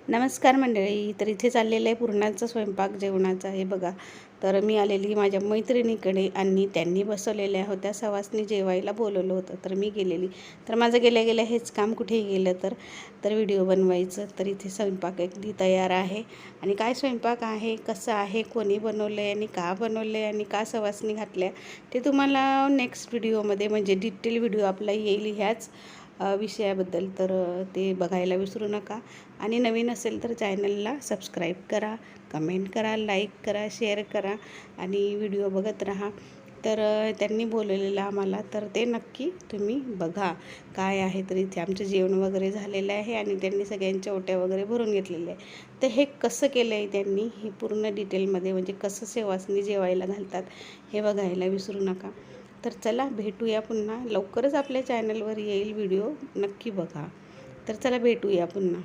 नमस्कार मंडळी. तर इथे चाललेलं आहे पुरणाचा स्वयंपाक जेवणाचा. हे बघा, तर मी आलेली माझ्या मैत्रिणीकडे आणि त्यांनी बसवलेल्या होत्या सवासनी जेवायला बोलवलं होतं, तर मी गेलेली. तर माझं गेल्या गेल्या हेच काम कुठेही गेलं तर व्हिडिओ बनवायचं. तर इथे स्वयंपाक अगदी तयार आहे. आणि काय स्वयंपाक आहे, कसं आहे, कोणी बनवलं आहे आणि का बनवलं आहे आणि का सवासनी घातल्या, ते तुम्हाला नेक्स्ट व्हिडिओमध्ये म्हणजे डिटेल व्हिडिओ आपला येईल ह्याच विषयाबद्दल. तर ते बघायला विसरू नका. आणि नवीन असेल तर चॅनलला सबस्क्राईब करा, कमेंट करा, लाईक करा, शेअर करा आणि व्हिडिओ बघत राहा. तर त्यांनी बोलवलेलं आम्हाला, तर ते नक्की तुम्ही बघा काय आहे. तर इथे आमचं जेवण वगैरे झालेलं आहे आणि त्यांनी सगळ्यांच्या ओट्या वगैरे भरून घेतलेल्या आहे. तर हे कसं केलं आहे त्यांनी, हे पूर्ण डिटेलमध्ये म्हणजे कसं सेवासनी जेवायला घालतात हे बघायला विसरू नका. तर चला भेटूया पुन्हा. लवकरच आपल्या चॅनलवर येईल व्हिडिओ, नक्की बघा. तर चला भेटूया पुन्हा.